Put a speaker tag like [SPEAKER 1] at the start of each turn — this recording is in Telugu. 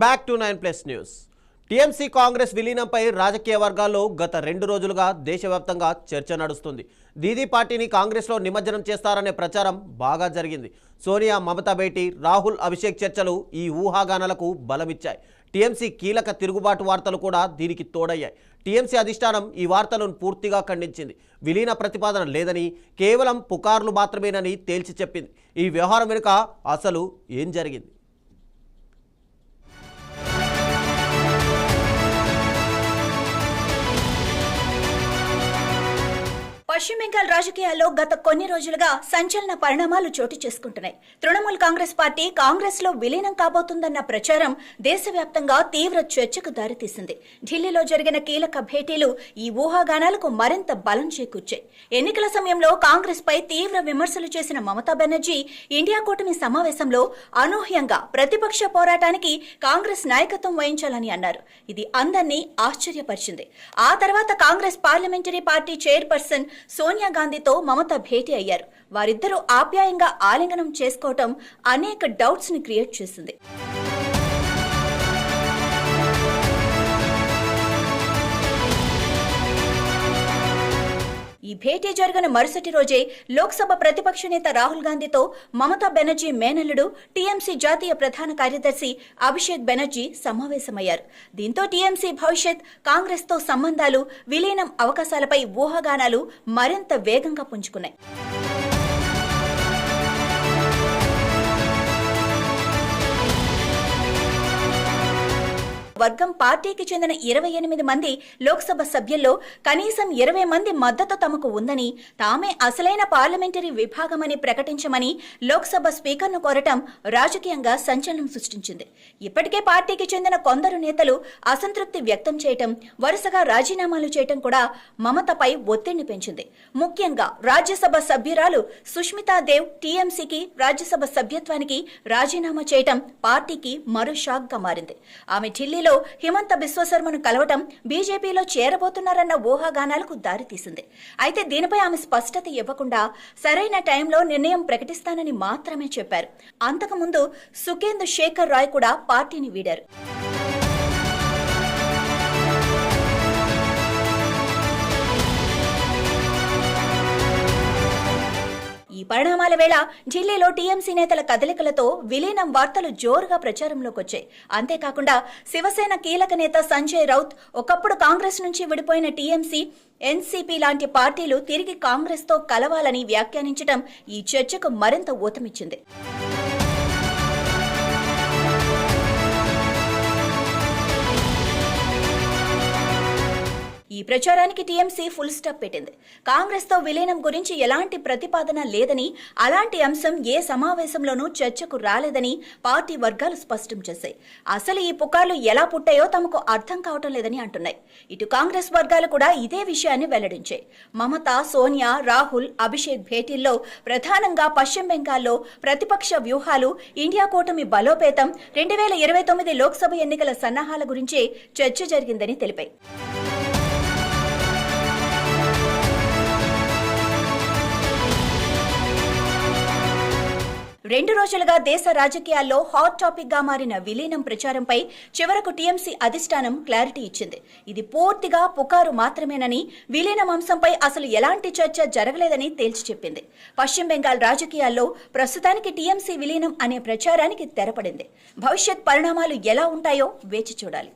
[SPEAKER 1] Back to 9+ news. TMC Congress విలీనంపై రాజకీయ వర్గాల్లో గత 2 రోజులుగా దేశవ్యాప్తంగా చర్చ నడుస్తుంది. దీదీ పార్టీని కాంగ్రెస్లో నిమజ్జనం చేస్తారనే ప్రచారం బాగా జరిగింది. సోనియా మమతా భేటీ, రాహుల్ అభిషేక్ చర్చలు ఈ ఊహాగానాలకు బలమిచ్చాయి. టీఎంసీ కీలక తిరుగుబాటు వార్తలు కూడా దీనికి తోడయ్యాయి. టీఎంసీ అధిష్టానం ఈ వార్తలను పూర్తిగా ఖండించింది. విలీన ప్రతిపాదన లేదని, కేవలం పుకార్లు మాత్రమేనని తేల్చి చెప్పింది. ఈ వ్యవహారం వెనుక అసలు ఏం జరిగింది?
[SPEAKER 2] పశ్చిమ బెంగాల్ రాజకీయాల్లో గత కొన్ని రోజులుగా సంచలన పరిణామాలు చోటు చేసుకుంటున్నాయి. తృణమూల్ కాంగ్రెస్ పార్టీ కాంగ్రెస్ లో విలీనం కాబోతుందన్న ప్రచారం దేశవ్యాప్తంగా తీవ్ర చర్చకు దారితీసింది. ఢిల్లీలో జరిగిన కీలక భేటీలు ఈ ఊహాగానాలకు మరింత బలం చేకూర్చాయి. ఎన్నికల సమయంలో కాంగ్రెస్ పై తీవ్ర విమర్శలు చేసిన మమతా బెనర్జీ ఇండియా కూటమి సమావేశంలో అనూహ్యంగా ప్రతిపక్ష పోరాటానికి కాంగ్రెస్ నాయకత్వం వహించాలని అన్నారు. ఇది అందరినీ ఆశ్చర్యపరిచింది. ఆ తర్వాత Congress parliamentary party chairperson Sonia గాంధీతో మమత భేటీ అయ్యారు. వారిద్దరూ ఆప్యాయంగా ఆలింగనం చేసుకోవటం అనేక డౌట్స్ ని క్రియేట్ చేసింది. ఈ భేటీ జరిగిన మరుసటి రోజే లోక్సభ ప్రతిపక్ష నేత రాహుల్ గాంధీతో మమతా బెనర్జీ మేనల్లుడు టీఎంసీ జాతీయ ప్రధాన కార్యదర్శి అభిషేక్ బెనర్జీ సమావేశమయ్యారు. దీంతో టీఎంసీ భవిష్యత్, కాంగ్రెస్ తో సంబంధాలు, విలీనం అవకాశాలపై ఊహాగానాలు మరింత వేగంగా పుంజుకున్నాయి. వర్గం పార్టీకి చెందిన 28 మంది లోక్సభ సభ్యుల్లో కనీసం 20 మంది మద్దతు తమకు ఉందని, తామే అసలైన పార్లమెంటరీ విభాగమని ప్రకటించమని లోక్సభ స్పీకర్ను కోరటం రాజకీయంగా సంచలనం సృష్టించింది. ఇప్పటికే పార్టీకి చెందిన కొందరు నేతలు అసంతృప్తి వ్యక్తం చేయటం, వరుసగా రాజీనామాలు చేయటం కూడా మమతపై ఒత్తిడిని పెంచింది. ముఖ్యంగా రాజ్యసభ సభ్యురాలు సుష్మితా దేవ్ టీఎంసీకి రాజ్యసభ సభ్యత్వానికి రాజీనామా చేయటం పార్టీకి మరో షాక్ గా మారింది. ఆమె ఢిల్లీలో హిమంత బిశ్వ శర్మను కలవటం బీజేపీలో చేరబోతున్నారన్న ఊహాగానాలకు దారితీసింది. అయితే దీనిపై ఆమె స్పష్టత ఇవ్వకుండా సరైన టైంలో నిర్ణయం ప్రకటిస్తానని మాత్రమే చెప్పారు. అంతకుముందు సుఖేందు శేఖర్ రాయ్ కూడా పార్టీని వీడారు. ఈ పరిణామాల వేళ ఢిల్లీలో టీఎంసీ నేతల కదలికలతో విలీనం వార్తలు జోరుగా ప్రచారంలోకి వచ్చాయి. అంతేకాకుండా శివసేన కీలక నేత సంజయ్ రౌత్, ఒకప్పుడు కాంగ్రెస్ నుంచి విడిపోయిన టీఎంసీ, ఎన్సీపీ లాంటి పార్టీలు తిరిగి కాంగ్రెస్ తో కలవాలని వ్యాఖ్యానించడం ఈ చర్చకు మరింత ఊతమిచ్చింది. ఈ ప్రచారానికి టీఎంసీ ఫుల్ స్టాప్ పెట్టింది. కాంగ్రెస్ తో విలీనం గురించి ఎలాంటి ప్రతిపాదన లేదని, అలాంటి అంశం ఏ సమావేశంలోనూ చర్చకు రాలేదని పార్టీ వర్గాలు స్పష్టం చేశాయి. అసలు ఈ పుకార్లు ఎలా పుట్టాయో తమకు అర్థం కావటం లేదని అంటున్నాయి. ఇటు కాంగ్రెస్ వర్గాలు కూడా ఇదే విషయాన్ని వెల్లడించాయి. మమత, సోనియా, రాహుల్, అభిషేక్ భేటీల్లో ప్రధానంగా పశ్చిమ బెంగాల్లో ప్రతిపక్ష వ్యూహాలు, ఇండియా కూటమి బలోపేతం, 2029 లోక్సభ ఎన్నికల సన్నాహాల గురించే చర్చ జరిగిందని తెలిపాయి. 2 రోజులుగా దేశ రాజకీయాల్లో హాట్ టాపిక్ గా మారిన విలీనం ప్రచారంపై చివరకు టీఎంసీ అధిష్టానం క్లారిటీ ఇచ్చింది. ఇది పూర్తిగా పుకారు మాత్రమేనని, విలీనం అంశంపై అసలు ఎలాంటి చర్చ జరగలేదని తేల్చి చెప్పింది. పశ్చిమ బెంగాల్ రాజకీయాల్లో ప్రస్తుతానికి టీఎంసీ విలీనం అనే ప్రచారానికి తెరపడింది. భవిష్యత్ పరిణామాలు ఎలా ఉంటాయో వేచి చూడాలి.